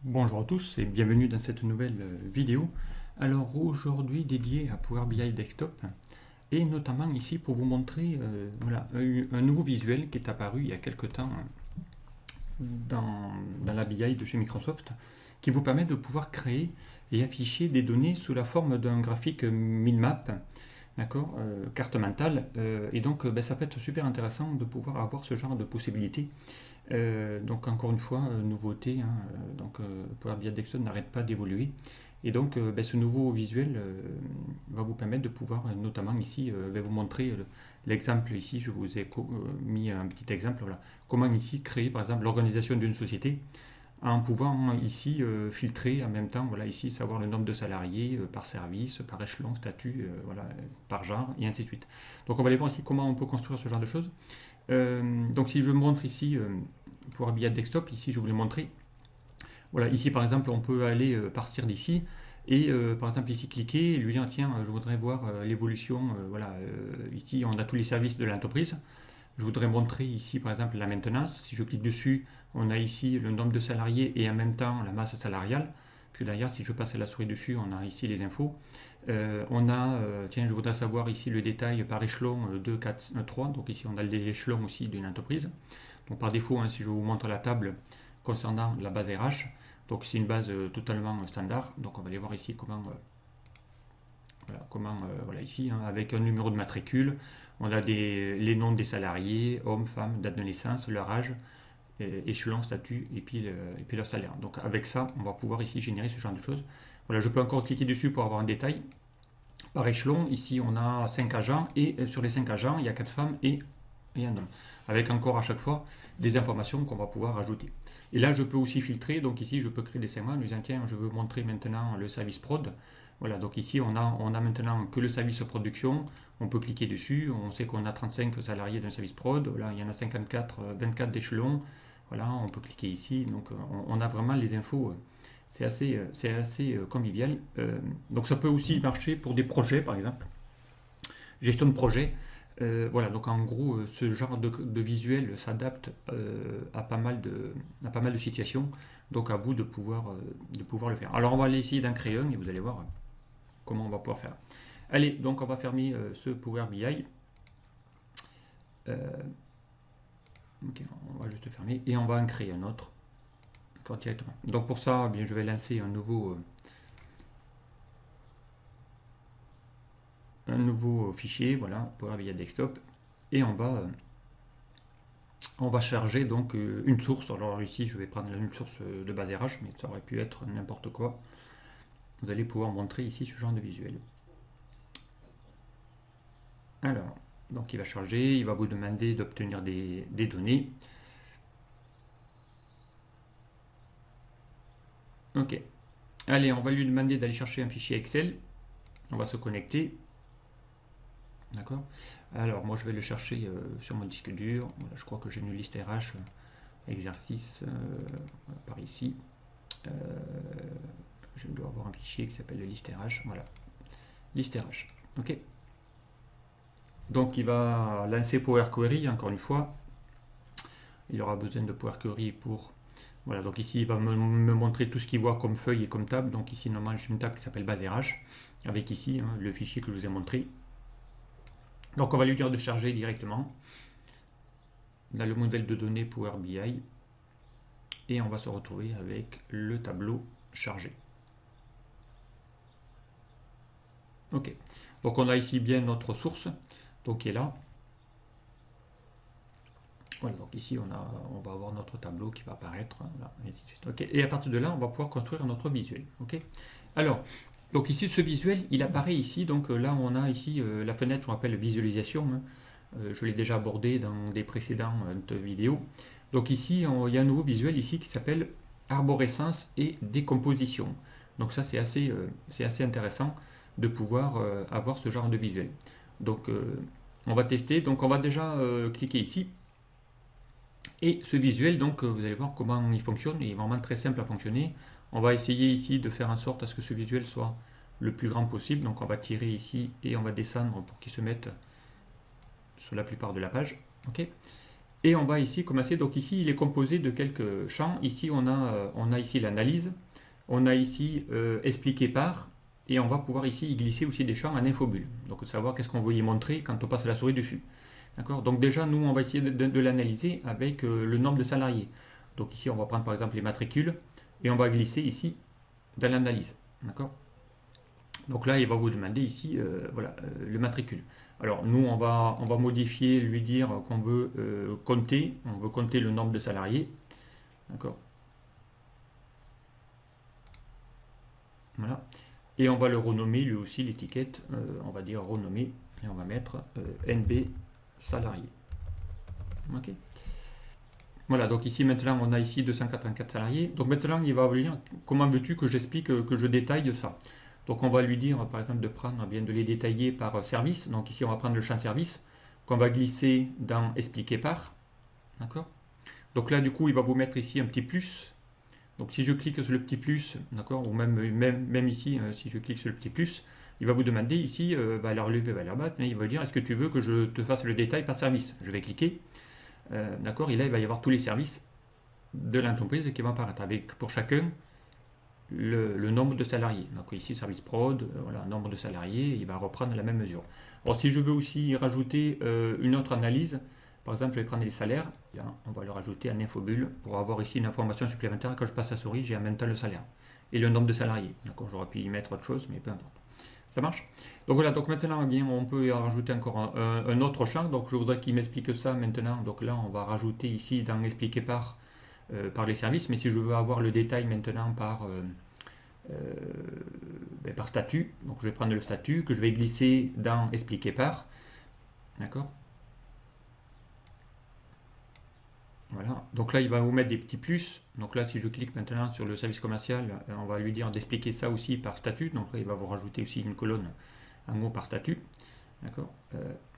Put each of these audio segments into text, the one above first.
Bonjour à tous et bienvenue dans cette nouvelle vidéo. Alors aujourd'hui dédiée à Power BI Desktop et notamment ici pour vous montrer un nouveau visuel qui est apparu il y a quelque temps dans la BI de chez Microsoft qui vous permet de pouvoir créer et afficher des données sous la forme d'un graphique minmap, d'accord, carte mentale, et donc ça peut être super intéressant de pouvoir avoir ce genre de possibilités. Donc encore une fois, nouveauté, hein, Power BI Desktop n'arrête pas d'évoluer. Et donc ce nouveau visuel va vous permettre de pouvoir, notamment ici, vous montrer l'exemple ici, je vous ai mis un petit exemple, voilà, comment ici créer par exemple l'organisation d'une société en pouvant ici filtrer en même temps, voilà, ici savoir le nombre de salariés par service, par échelon, statut, voilà, par genre, et ainsi de suite. Donc on va aller voir ici comment on peut construire ce genre de choses. Donc si je montre ici Power BI Desktop, ici je voulais montrer, voilà, ici par exemple on peut aller partir d'ici et par exemple ici cliquer et lui dire tiens je voudrais voir l'évolution, ici on a tous les services de l'entreprise. Je voudrais montrer ici par exemple la maintenance. Si je clique dessus, on a ici le nombre de salariés et en même temps la masse salariale. Puis derrière, si je passe la souris dessus, on a ici les infos. Tiens, je voudrais savoir ici le détail par échelon 2, 4, 3. Donc ici, on a l'échelon aussi d'une entreprise. Donc par défaut, hein, si je vous montre la table concernant la base RH, donc c'est une base totalement standard. Donc on va aller voir ici comment voilà ici, hein, avec un numéro de matricule, on a les noms des salariés, hommes, femmes, date de naissance, leur âge, échelon, statut et puis leur salaire. Donc avec ça, on va pouvoir ici générer ce genre de choses. Voilà, je peux encore cliquer dessus pour avoir un détail. Par échelon, ici on a 5 agents et sur les 5 agents, il y a 4 femmes et un homme. Avec encore à chaque fois des informations qu'on va pouvoir ajouter. Et là, je peux aussi filtrer. Donc ici, je peux créer des segments en disant tiens, je veux montrer maintenant le service prod. Voilà, donc ici, on a maintenant que le service production. On peut cliquer dessus. On sait qu'on a 35 salariés d'un service prod. Là, il y en a 54, 24 d'échelon. Voilà, on peut cliquer ici. Donc, on a vraiment les infos. C'est assez convivial. Donc, ça peut aussi marcher pour des projets, par exemple. Gestion de projet. Voilà, donc en gros, ce genre de visuel s'adapte à pas mal de situations. Donc à vous de pouvoir le faire. Alors on va aller essayer d'en créer un et vous allez voir comment on va pouvoir faire. Allez, donc on va fermer ce Power BI. Ok, on va juste fermer et on va en créer un autre directement. Donc pour ça, bien, je vais lancer un nouveau fichier, voilà, Power BI Desktop, et on va charger donc une source. Alors ici, je vais prendre une source de base RH, mais ça aurait pu être n'importe quoi. Vous allez pouvoir montrer ici ce genre de visuel. Alors, donc il va charger, il va vous demander d'obtenir des données. Ok. Allez, on va lui demander d'aller chercher un fichier Excel. On va se connecter. D'accord. Alors, moi, je vais le chercher sur mon disque dur. Voilà, je crois que j'ai une liste RH exercice par ici. Je dois avoir un fichier qui s'appelle liste RH. Voilà. Liste RH. Ok. Donc, il va lancer Power Query, encore une fois. Il aura besoin de Power Query pour... Voilà, donc ici, il va me montrer tout ce qu'il voit comme feuille et comme table. Donc ici, normalement, j'ai une table qui s'appelle base RH, avec ici hein, le fichier que je vous ai montré. Donc on va lui dire de charger directement dans le modèle de données Power BI et on va se retrouver avec le tableau chargé. Ok, donc on a ici bien notre source, donc qui est là. Voilà, donc ici on va avoir notre tableau qui va apparaître, là, et ainsi de suite. Okay. Et à partir de là, on va pouvoir construire notre visuel. Ok. Alors, donc ici ce visuel, il apparaît ici, donc là on a ici la fenêtre, je rappelle visualisation, hein. Je l'ai déjà abordé dans des précédentes vidéos. Donc ici, il y a un nouveau visuel ici qui s'appelle arborescence et décomposition. Donc ça c'est assez intéressant de pouvoir avoir ce genre de visuel. Donc on va tester, donc on va déjà cliquer ici. Et ce visuel, donc vous allez voir comment il fonctionne, il est vraiment très simple à fonctionner. On va essayer ici de faire en sorte à ce que ce visuel soit le plus grand possible. Donc on va tirer ici et on va descendre pour qu'il se mette sur la plupart de la page. Ok. Et on va ici commencer, donc ici il est composé de quelques champs. Ici on a ici l'analyse, on a ici expliqué par, et on va pouvoir ici y glisser aussi des champs en infobulle. Donc savoir qu'est-ce qu'on veut y montrer quand on passe la souris dessus. D'accord. Donc déjà nous on va essayer de l'analyser avec le nombre de salariés. Donc ici on va prendre par exemple les matricules, et on va glisser ici dans l'analyse. D'accord. Donc là il va vous demander ici voilà, le matricule. Alors nous on va modifier, lui dire qu'on veut compter, on veut compter le nombre de salariés. D'accord. Voilà. Et on va le renommer lui aussi l'étiquette, on va dire renommer, et on va mettre NB salarié. Ok. Voilà, donc ici maintenant on a ici 284 salariés. Donc maintenant il va vous dire comment veux-tu que j'explique, que je détaille ça. Donc on va lui dire par exemple de prendre, bien de les détailler par service. Donc ici on va prendre le champ service qu'on va glisser dans expliquer par. D'accord. Donc là du coup il va vous mettre ici un petit plus. Donc si je clique sur le petit plus, d'accord, ou même ici, si je clique sur le petit plus, il va vous demander ici valeur levée, valeur basse, mais il va dire est-ce que tu veux que je te fasse le détail par service. Je vais cliquer, d'accord, et là il va y avoir tous les services de l'entreprise qui vont apparaître avec pour chacun le nombre de salariés. Donc ici service prod, voilà, nombre de salariés, il va reprendre la même mesure. Alors si je veux aussi rajouter une autre analyse, par exemple, je vais prendre les salaires, on va le rajouter en infobulle pour avoir ici une information supplémentaire. Quand je passe la souris, j'ai en même temps le salaire et le nombre de salariés. D'accord, j'aurais pu y mettre autre chose, mais peu importe. Ça marche. Donc voilà, donc maintenant, eh bien, on peut y rajouter encore un autre champ. Donc je voudrais qu'il m'explique ça maintenant. Donc là, on va rajouter ici dans expliquer par les services. Mais si je veux avoir le détail maintenant par statut, donc je vais prendre le statut que je vais glisser dans expliquer par. D'accord. Voilà, donc là il va vous mettre des petits plus. Donc là si je clique maintenant sur le service commercial, on va lui dire d'expliquer ça aussi par statut. Donc là il va vous rajouter aussi une colonne en haut par statut. D'accord.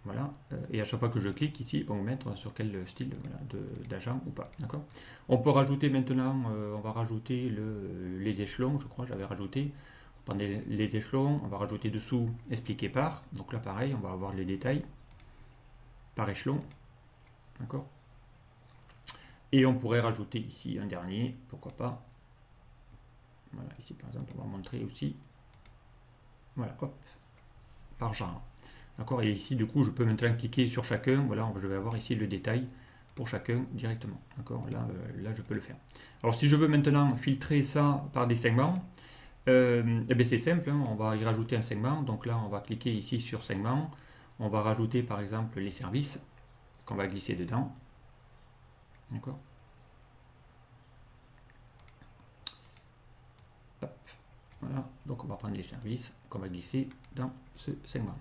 Voilà. Et à chaque fois que je clique ici, il va vous mettre sur quel style voilà, d'agent ou pas. D'accord. On peut rajouter maintenant, on va rajouter les échelons, je crois, j'avais rajouté. On prend les échelons, on va rajouter dessous expliquer par. Donc là pareil, on va avoir les détails par échelon. D'accord. Et on pourrait rajouter ici un dernier, pourquoi pas. Voilà, ici par exemple, on va montrer aussi, voilà, hop, par genre. D'accord, et ici du coup, je peux maintenant cliquer sur chacun, voilà, je vais avoir ici le détail pour chacun directement. D'accord, là je peux le faire. Alors si je veux maintenant filtrer ça par des segments, eh bien c'est simple, hein, on va y rajouter un segment. Donc là, on va cliquer ici sur segment, on va rajouter par exemple les services qu'on va glisser dedans. D'accord. Voilà, donc on va prendre les services qu'on va glisser dans ce segment.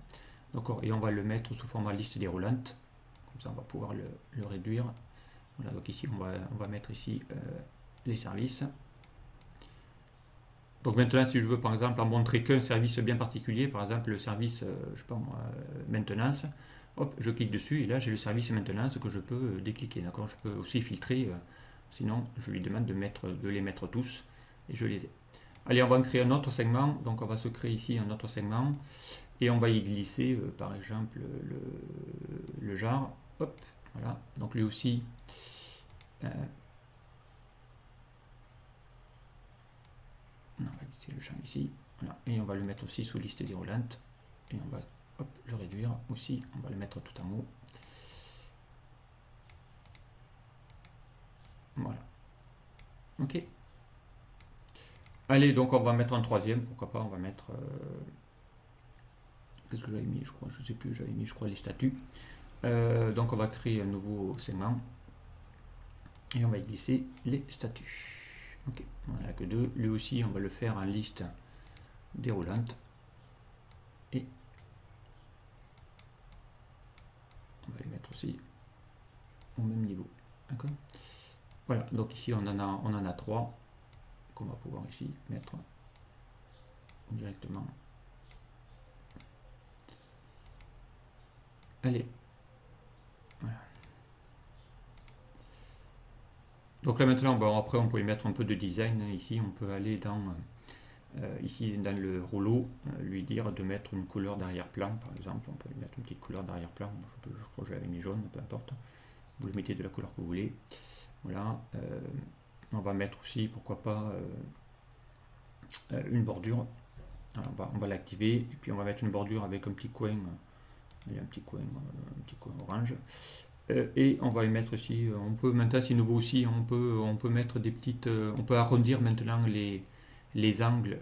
D'accord, et on va le mettre sous format liste déroulante. Comme ça, on va pouvoir le réduire. Voilà, donc ici, on va mettre ici les services. Donc maintenant, si je veux par exemple en montrer qu'un service bien particulier, par exemple le service, je sais pas moi, maintenance, hop, je clique dessus et là j'ai le service maintenance que je peux décliquer. D'accord, je peux aussi filtrer, sinon je lui demande de les mettre tous et je les ai. Allez, on va en créer un autre segment. Donc on va se créer ici un autre segment et on va y glisser par exemple le genre. Hop, voilà. Donc lui aussi. On va glisser le champ ici. Voilà. Et on va le mettre aussi sous liste déroulante. Et on va hop, le réduire aussi. On va le mettre tout en haut. Voilà. Ok. Allez, donc on va mettre un troisième, pourquoi pas, on va mettre... qu'est-ce que j'avais mis, je crois, je sais plus, j'avais mis, je crois, les statuts. Donc on va créer un nouveau segment. Et on va y glisser les statuts. Ok, on n'en a que deux. Lui aussi, on va le faire en liste déroulante. Et on va les mettre aussi au même niveau. D'accord. Voilà, donc ici on en a trois qu'on va pouvoir ici mettre directement. Allez. Voilà. Donc là maintenant, bon, après on peut y mettre un peu de design. Ici on peut aller dans ici dans le rouleau, lui dire de mettre une couleur d'arrière-plan par exemple. On peut lui mettre une petite couleur d'arrière-plan. Je crois que j'avais mis jaune, peu importe. vous le mettez de la couleur que vous voulez. Voilà, on va mettre aussi, pourquoi pas, une bordure. Alors, on va l'activer, et puis on va mettre une bordure avec un petit coin, un petit coin orange. Et on va y mettre aussi, on peut maintenant, c'est nouveau aussi, on peut mettre des petites, on peut arrondir maintenant les angles,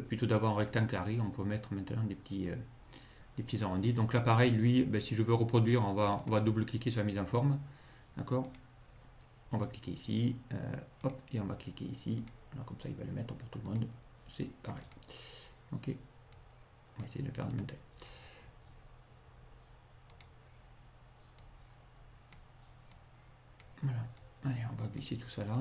plutôt d'avoir un rectangle carré, on peut mettre maintenant des petits arrondis. Donc là pareil, lui, ben, si je veux reproduire, on va double-cliquer sur la mise en forme, d'accord. On va cliquer ici, hop, et on va cliquer ici, alors comme ça il va le mettre pour tout le monde, c'est pareil. Ok, on va essayer de le faire en même temps. Voilà, allez, on va glisser tout ça là.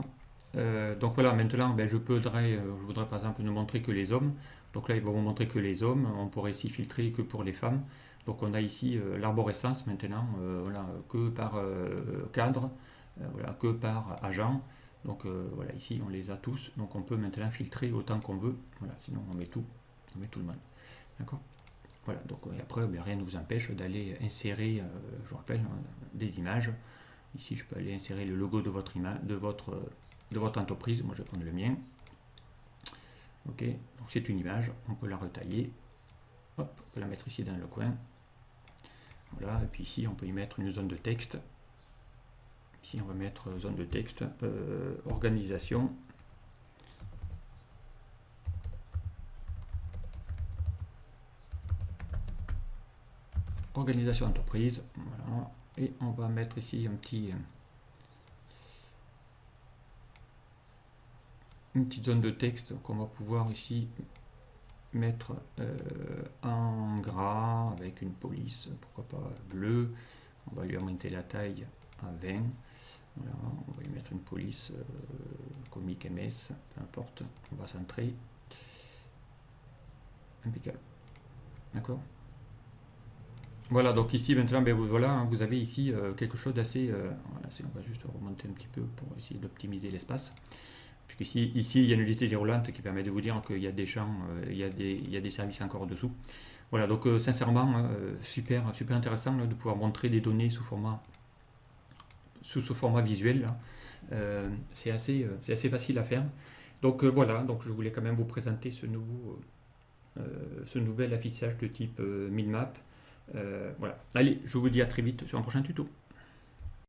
Donc voilà, maintenant, ben, je voudrais par exemple ne montrer que les hommes. Donc là, il va vous montrer que les hommes. On pourrait ici filtrer que pour les femmes. Donc on a ici l'arborescence maintenant, voilà, que par cadre, voilà, que par agent. Donc voilà, ici on les a tous. Donc on peut maintenant filtrer autant qu'on veut. Voilà, sinon on met tout le monde. D'accord. Voilà, donc et après, ben, rien ne vous empêche d'aller insérer, je vous rappelle, des images. Ici, je peux aller insérer le logo de votre entreprise. Moi, je vais prendre le mien. Ok, donc c'est une image. On peut la retailler. Hop, on peut la mettre ici dans le coin. Voilà, et puis ici, on peut y mettre une zone de texte. Ici, on va mettre zone de texte, organisation. Organisation entreprise. Voilà. Et on va mettre ici une petite zone de texte qu'on va pouvoir ici mettre en gras avec une police, pourquoi pas bleu. On va lui augmenter la taille à 20. Voilà, on va lui mettre une police comique MS, peu importe. On va centrer. Impeccable. D'accord. Voilà, donc ici maintenant, ben, voilà, hein, vous avez ici quelque chose d'assez... voilà, on va juste remonter un petit peu pour essayer d'optimiser l'espace. Puisque ici, il y a une liste déroulante qui permet de vous dire qu'il y a des champs, il y a des services encore dessous. Voilà, donc sincèrement, super intéressant là, de pouvoir montrer des données sous ce format visuel. C'est assez facile à faire. Donc voilà, donc je voulais quand même vous présenter ce nouvel affichage de type Minmap. Voilà. Allez, je vous dis à très vite sur un prochain tuto.